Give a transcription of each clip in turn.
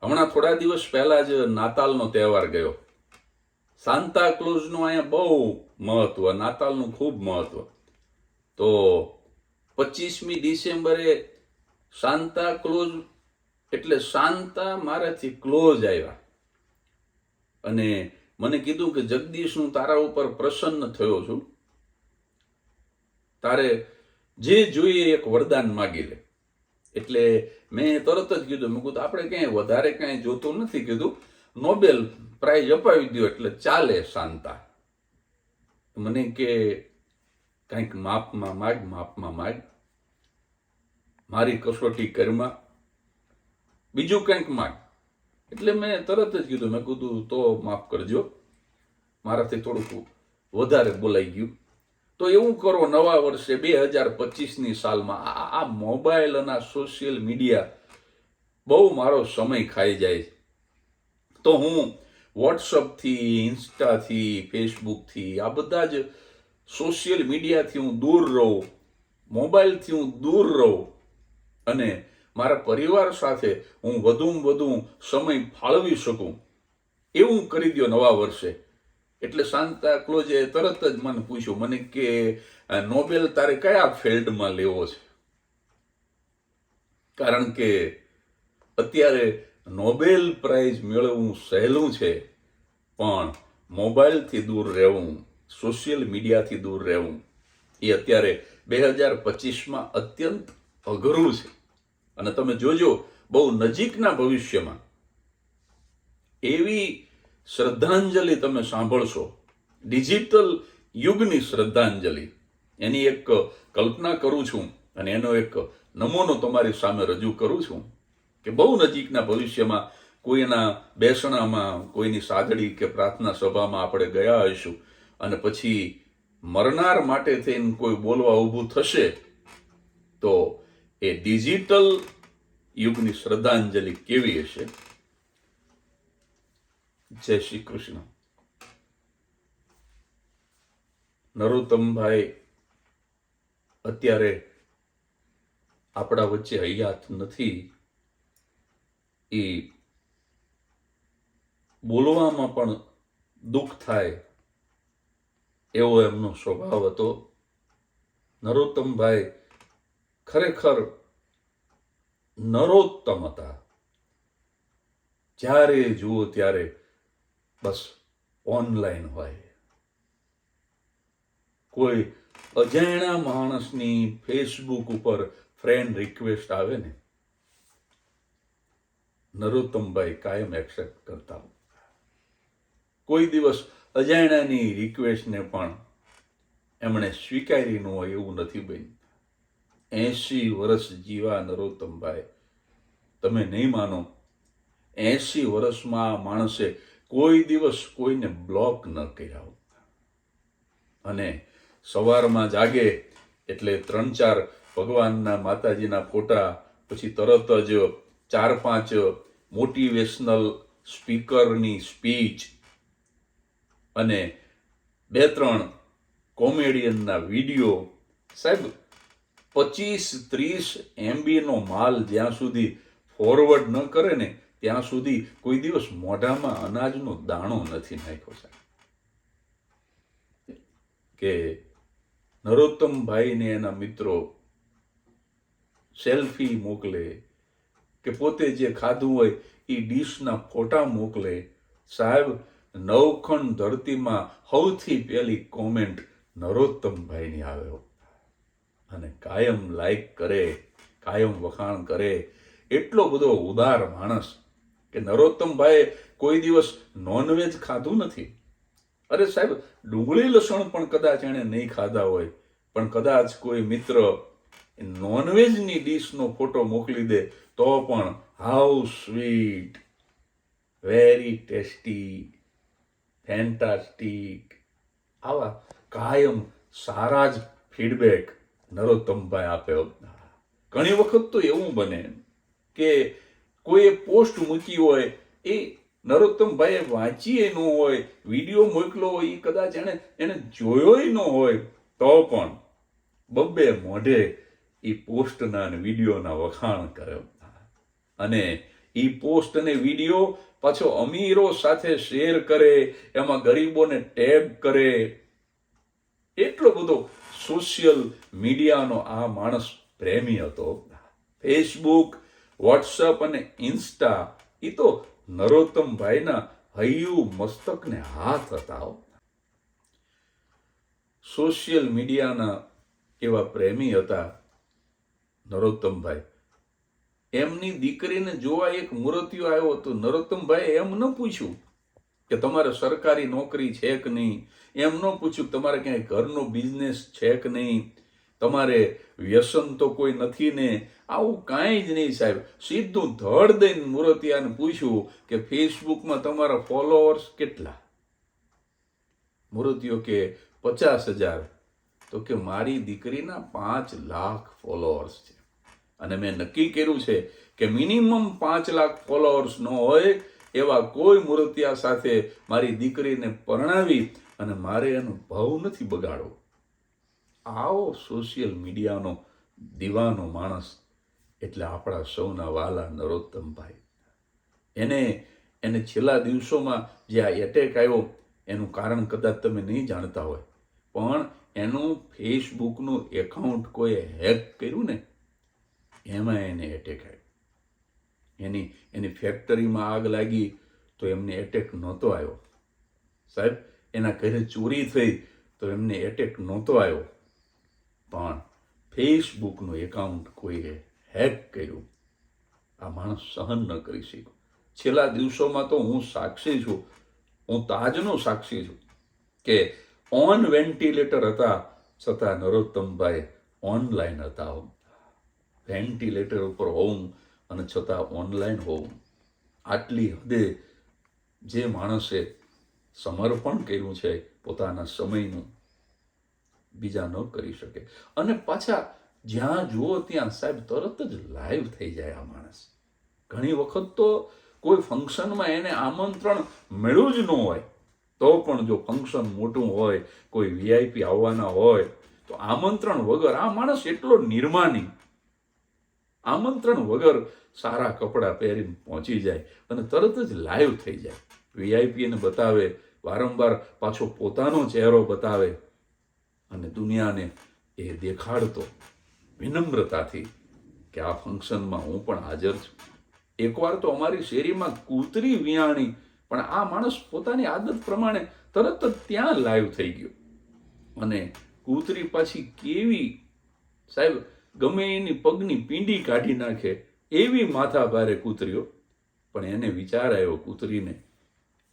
હમણાં થોડા દિવસ પહેલા જ નાતાલનો તહેવાર ગયો. સાન્તા ક્લોઝનું અહીંયા બહુ મહત્વ, નાતાલનું ખૂબ મહત્વ. તો 25મી ડિસેમ્બરે સાન્તા ક્લોઝ એટલે સાન્તા મારાથી ક્લોઝ આવ્યા અને મને કીધું કે જગદીશ, હું તારા ઉપર પ્રસન્ન થયો છું, તારે જે જોઈએ એક વરદાન માગી લે. એટલે મેં તરત જ કીધું, મેં કીધું આપણે ક્યાંય વધારે કાંઈ જોતું નથી, કીધું નોબેલ પ્રાઇઝ અપાવી દો એટલે ચાલે શાંતા. મને કે કંઈક માપમાં માગ, મારી કસોટી કરમાં, બીજું કંઈક માગ. એટલે મેં તરત જ કીધું, મેં કીધું તો માફ કરજો, મારાથી થોડુંક વધારે બોલાઈ ગયું. તો એવું કરો, નવા વર્ષે 2025ની સાલમાં આ મોબાઈલ અને સોશિયલ મીડિયા બહુ મારો સમય ખાઈ જાય. તો હું વોટ્સઅપથી, ઇન્સ્ટાથી, ફેસબુકથી, આ બધા જ સોશિયલ મીડિયાથી હું દૂર રહું, મોબાઈલથી હું દૂર રહું અને મારા પરિવાર સાથે હું વધુમાં વધુ સમય ફાળવી શકું, એવું કરી દો નવા વર્ષે. એટલે સાન્તા ક્લોઝે તરત જ મને પૂછ્યું, મને કે નોબેલ તારે કયા ફિલ્ડમાં લેવો છે? કારણ કે અત્યારે નોબેલ પ્રાઇઝ મેળવવું સહેલું છે, પણ મોબાઈલથી દૂર રહેવું, સોશિયલ મીડિયાથી દૂર રહેવું એ અત્યારે 2025માં અત્યંત અઘરું છે. અને તમે જોજો, બહુ નજીકના ભવિષ્યમાં એવી શ્રદ્ધાંજલિ તમે સાંભળશો, ડિજિટલ યુગની શ્રદ્ધાંજલિ. એની એક કલ્પના કરું છું અને એનો એક નમૂનો તમારી સામે રજૂ કરું છું કે બહુ નજીકના ભવિષ્યમાં કોઈના બેસણામાં, કોઈની સાદડી કે પ્રાર્થના સભામાં આપણે ગયા હોઈશું અને પછી મરનાર માટે થઈને કોઈ બોલવા ઊભું થશે, તો એ ડિજિટલ યુગની શ્રદ્ધાંજલિ કેવી હશે? જય શ્રી કૃષ્ણ. નરોત્તમભાઈ અત્યારે આપણા વચ્ચે હયાત નથી. એ બોલવામાં પણ દુઃખ થાય એવો એમનો સ્વભાવ હતો. નરોત્તમભાઈ ખરેખર નરોત્તમ હતા. જ્યારે જુઓ ત્યારે બસ ઓનલાઈન હોય. કોઈ અજાણ્યા માણસની ફેસબુક ઉપર ફ્રેન્ડ રિક્વેસ્ટ આવે ને, નરોત્તમભાઈ કાયમ એક્સેપ્ટ કરતા. કોઈ દિવસ અજાણ્યાની રિક્વેસ્ટને પણ એમણે સ્વીકારી ન હોય એવું નથી બન્યું. 80 વર્ષ જીવા નરોત્તમભાઈ, તમે નહીં માનો, 80 વર્ષમાં માણસે કોઈ દિવસ કોઈને બ્લોક ન કર્યા. અને સવારમાં જાગે એટલે 3-4 ભગવાનના, માતાજીના ફોટા, પછી તરત જ 4-5 મોટિવેશનલ સ્પીકરની સ્પીચ અને 2-3 કોમેડિયનના વિડીયો. સાહેબ, 25-30 MBનો માલ જ્યાં સુધી ફોરવર્ડ ન કરે ને, ત્યાં સુધી કોઈ દિવસ મોઢામાં અનાજનો દાણો નથી નાખ્યો. સાહેબ, કે નરોત્તમભાઈને એના મિત્રો સેલ્ફી મોકલે કે પોતે જે ખાધું હોય એ ડીશના ફોટા મોકલે. સાહેબ, નવખંડ ધરતીમાં સૌથી પહેલી કોમેન્ટ નરોત્તમભાઈની આવે અને કાયમ લાઈક કરે, કાયમ વખાણ કરે. એટલો બધો ઉદાર માણસ કે નરોત્તમભાઈએ કોઈ દિવસ નોનવેજ ખાધું નથી. અરે સાહેબ, ડુંગળી લસણ પણ કદાચ એણે નહીં ખાધા હોય, પણ કદાચ કોઈ મિત્ર નોનવેજની ડીશનો ફોટો મોકલી દે તો પણ how sweet, very tasty, fantastic, આવા કાયમ સારા જ ફીડબેક નરોત્તમભાઈ આપે. ઘણી વખત તો એવું બને કે કોઈએ પોસ્ટ મૂકી હોય, એ નરોત્તમભાઈએ વાંચીએ ન હોય, વિડીયો મોકલો હોય, એ કદાચ એને જોયોય ન હોય, તો પણ બબ્બે મોઢે એ પોસ્ટના અને વિડીયોના વખાણ કરે. અને એ પોસ્ટ અને વિડીયો પાછો અમીરો સાથે શેર કરે, એમાં ગરીબોને ટેગ કરે. એટલો બધો સોશિયલ મીડિયાનો આ માણસ પ્રેમી હતો. ફેસબુક, વોટ્સઅપ અને ઇન્સ્ટા એ તો નરોત્તમભાઈના હૈયું મસ્તકને હાથ હતા. સોશિયલ મીડિયાના એવા પ્રેમી હતા નરોત્તમભાઈ. એમની દીકરીને જોવા એક મૂર્તિઓ આવ્યો હતો. નરોત્તમભાઈ એમ ન પૂછ્યું કે તમારે સરકારી નોકરી છે કે નહીં, એમ ન પૂછ્યું તમારે ક્યાંય ઘરનો બિઝનેસ છે કે નહીં, તમારે વ્યસન તો કોઈ નથી ને, આવું કાંઈ જ નહીં સાહેબ. સીધું ધડ દઈને મૂર્તિયાને પૂછ્યું કે ફેસબુકમાં તમારા ફોલોઅર્સ કેટલા? મૂર્તિઓ કે 50,000. તો કે મારી દીકરીના 5 લાખ ફોલોઅર્સ છે અને મેં નક્કી કર્યું છે કે મિનિમમ 5 લાખ ફોલોઅર્સ ન હોય એવા કોઈ મૂર્તિયા સાથે મારી દીકરીને પરણાવી અને મારે એનો ભાવ નથી બગાડવો. આવો સોશિયલ મીડિયાનો દીવાનો માણસ એટલે આપણા સૌના વાલા નરોત્તમભાઈ. એને છેલ્લા દિવસોમાં જે આ એટેક આવ્યો એનું કારણ કદાચ તમે નહીં જાણતા હોય, પણ એનું ફેસબુકનું એકાઉન્ટ કોઈ હેક કર્યું ને, એમાં એને એટેક આવ્યો. એની ફેક્ટરીમાં આગ લાગી તો એમને એટેક નહોતો આવ્યો સાહેબ. એના ઘરે ચોરી થઈ તો એમને એટેક નહોતો આવ્યો, પણ ફેસબુકનું એકાઉન્ટ કોઈએ હેક કર્યું. આ માણસ સહન ન કરી શક્યો. છેલ્લા દિવસોમાં તો હું સાક્ષી છું, હું તાજનો સાક્ષી છું કે ઓન વેન્ટિલેટર હતા છતાં નરોત્તમભાઈ ઓનલાઈન હતા. વેન્ટિલેટર ઉપર હોવું અને છતાં ઓનલાઈન હોવું, આટલી હદે જે માણસે સમર્પણ કર્યું છે પોતાના સમયનું, બીજા ન કરી શકે. અને પાછા જ્યાં જુઓ ત્યાં સાહેબ તરત જ લાઈવ થઈ જાય આ માણસ. ઘણી વખત તો કોઈ ફંક્શનમાં એને આમંત્રણ મળ્યું જ ન હોય તો પણ જો ફંક્શન મોટું હોય, કોઈ વીઆઈપી આવવાના હોય તો આમંત્રણ વગર આ માણસ એટલો નિર્માની, આમંત્રણ વગર સારા કપડાં પહેરીને પહોંચી જાય અને તરત જ લાઈવ થઈ જાય. વીઆઈપીને બતાવે, વારંવાર પાછો પોતાનો ચહેરો બતાવે અને દુનિયાને એ દેખાડતો વિનમ્રતાથી કે આ ફંક્શનમાં હું પણ હાજર છું. એકવાર તો અમારી શેરીમાં કૂતરી વિયાણી, પણ આ માણસ પોતાની આદત પ્રમાણે તરત જ ત્યાં લાઈવ થઈ ગયો. અને કૂતરી પાછી કેવી સાહેબ, ગમે એની પગની પીંડી કાઢી નાખે એવી માથા ભારે કૂતરીઓ. પણ એને વિચાર આવ્યો કૂતરીને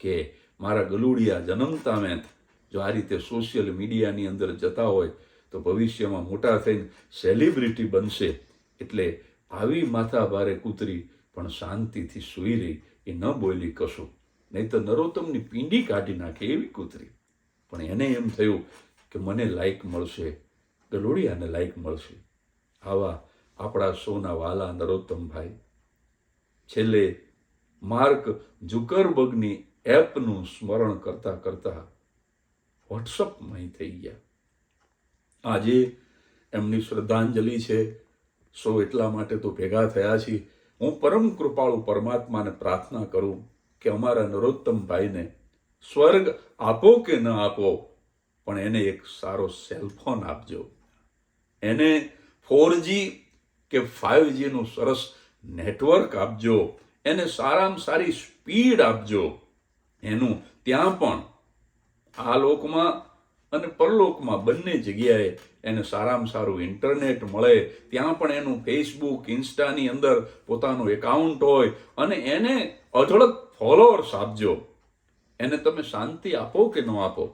કે મારા ગલુડિયા જન્મતા મેં જો આ રીતે સોશિયલ મીડિયાની અંદર જતા હોય તો ભવિષ્યમાં મોટા થઈને સેલિબ્રિટી બનશે. એટલે આવી માથા ભારે કૂતરી પણ શાંતિથી સૂઈ રહી, એ ન બોલી કશું, નહીં તો નરોત્તમની પીંડી કાઢી નાખે એવી કૂતરી. પણ એને એમ થયું કે મને લાઈક મળશે, ગલોડિયાને લાઈક મળશે. આવા આપણા સૌના વાલા નરોત્તમભાઈ છેલ્લે માર્ક ઝુકરબર્ગની એપનું સ્મરણ કરતા કરતા વોટ્સઅપમાં થઈ ગયા. આજે એમની શ્રદ્ધાંજલિ છે. સૌ એટલા માટે તો ભેગા થયા છીએ. હું પરમ કૃપાળુ પરમાત્માને પ્રાર્થના કરું કે અમારા નરોત્તમભાઈને સ્વર્ગ આપો કે ન આપો, પણ એને એક સારો સેલફોન આપજો, એને 4G કે 5G નું સરસ નેટવર્ક આપજો, એને સારામાં સારી સ્પીડ આપજો. એનું ત્યાં પણ આ લોકમાં અને પરલોકમાં બંને જગ્યાએ એને સારામાં સારું ઇન્ટરનેટ મળે. ત્યાં પણ એનું ફેસબુક, ઇન્સ્ટાની અંદર પોતાનું એકાઉન્ટ હોય અને એને અઢળક ફોલોઅર્સ આપજો. એને તમે શાંતિ આપો કે ન આપો,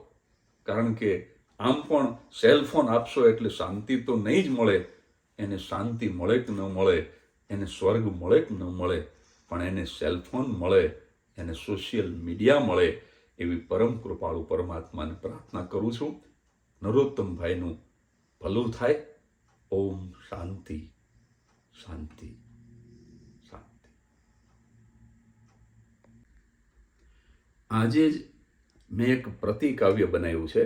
કારણ કે આમ પણ સેલફોન આપશો એટલે શાંતિ તો નહીં જ મળે. એને શાંતિ મળે કે ન મળે, એને સ્વર્ગ મળે કે ન મળે, પણ એને સેલફોન મળે, એને સોશિયલ મીડિયા મળે એવી પરમ કૃપાળુ પરમાત્માને પ્રાર્થના કરું છું. નરોત્તમભાઈનું ભલું થાય. ઓમ શાંતિ શાંતિ શાંતિ. આજે જ મેં એક પ્રતિકાવ્ય બનાવ્યું છે.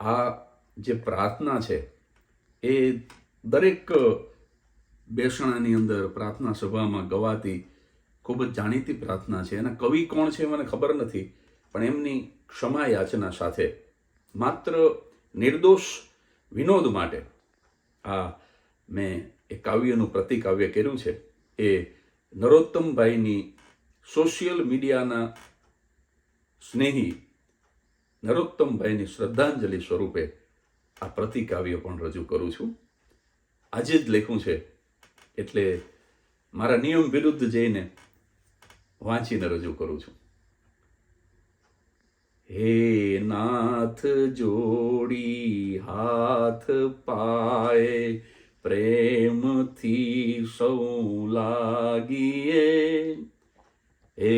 આ જે પ્રાર્થના છે એ દરેક બેસણાની અંદર પ્રાર્થના સભામાં ગવાતી ખૂબ જ જાણીતી પ્રાર્થના છે. એના કવિ કોણ છે મને ખબર નથી, પણ એમની ક્ષમા યાચના સાથે માત્ર નિર્દોષ વિનોદ માટે આ મેં એ કાવ્યનું પ્રતિકાવ્ય કર્યું છે. એ નરોત્તમભાઈની સોશિયલ મીડિયાના સ્નેહી નરોત્તમભાઈની શ્રદ્ધાંજલિ સ્વરૂપે આ પ્રતિકાવ્ય પણ રજૂ કરું છું. આજે જ લખ્યું છે એટલે મારા નિયમ વિરુદ્ધ જઈને વાંચીને રજૂ કરું છું. હે નાથ જોડી હાથ પાએ પ્રેમથી સૌ લાગીએ. હે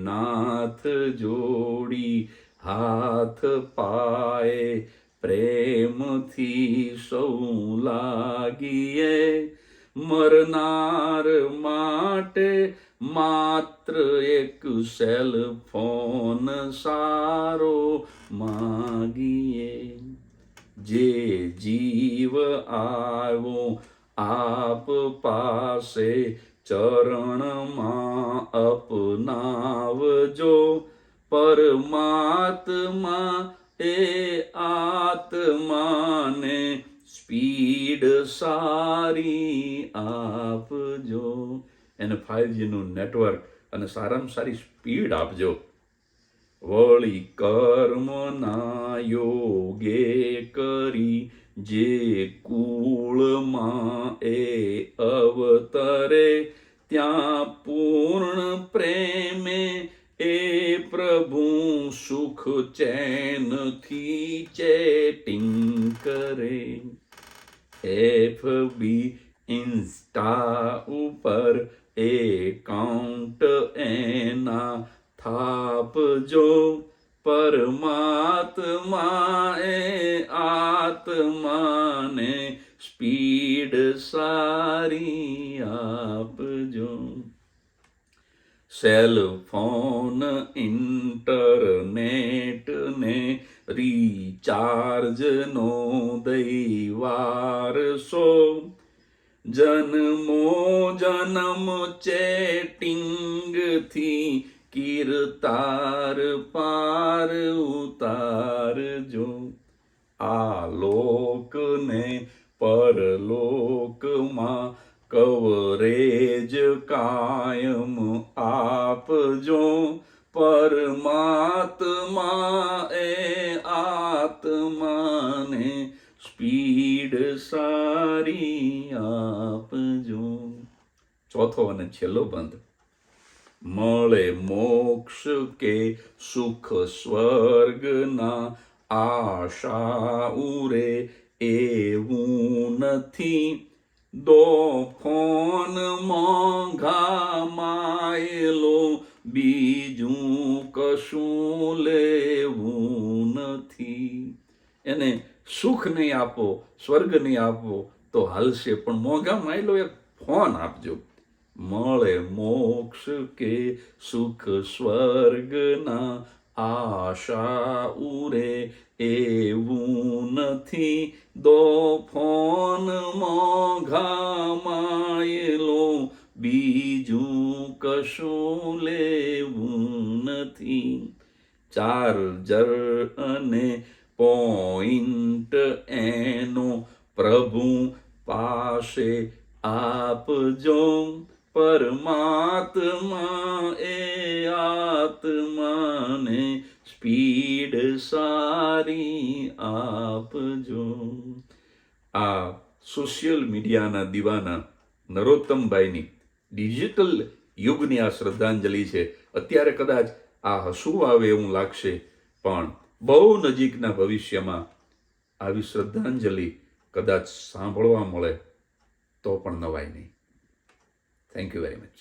નાથ જોડી હાથ પાએ પ્રેમથી સૌ લાગીએ. મરનાર માટે માત્ર એક સેલ ફોન સારો માગીએ. જે જીવ આવ્યો આપ પાસે ચરણમાં અપનાવજો. પરમાત્મા એ આત્માને સ્પીડ સારી આપજો. એને 5G નું નેટવર્ક અને સારામાં સારી સ્પીડ આપજો. વળી કર્મના યોગે કરી જે કુળમાં એ અવતરે, ત્યાં પૂર્ણ પ્રેમે એ પ્રભુ સુખ ચેનથી ચેટિંગ કરે. FB ઇન્સ્ટા ઉપર એકાઉન્ટ એના થાપજો. પરમાત્મા એ આત્માને સ્પીડ સારી આપજો. સેલ ફોન ઇન્ટરનેટ ને રિચાર્જનો દૈવારસો. જન્મો જન્મ ચેટિંગથી કીર્તાર પાર ઉતારજો. આ લોકને પરલોકમાં કવરેજ કાયમ આપજો. પરમાત્મા એ આત્માને સ્પીડ સારી આપજો. ચોથો અને છેલ્લો બંધ. મળે મોક્ષ કે સુખ સ્વર્ગના આશા ઉરે એવું નથી. દો ફોન મોંઘા માયલો બીજું કશું લેવું નથી. એને સુખ નહીં આપો, સ્વર્ગ નહીં આપો તો હાલશે, પણ મોંઘા માયલો એક ફોન આપજો. મળે મોક્ષ કે સુખ સ્વર્ગના આશા ઉરે એવું નથી. દો ફોન મોંઘા માયલો બીજું કશું લેવું નથી. ચાર્જર અને પોઈન્ટ એનો પ્રભુ પાસે આપજો. પરમાત્મા એ આત્માને સ્પીડ સારી આપજો. આ સોશિયલ મીડિયાના દીવાના નરોત્તમભાઈની ડિજિટલ યુગની આ શ્રદ્ધાંજલિ છે. અત્યારે કદાચ આ હસવું આવે એવું લાગશે, પણ બહુ નજીકના ભવિષ્યમાં આવી શ્રદ્ધાંજલિ કદાચ સાંભળવા મળે તો પણ નવાય નહીં. Thank you very much.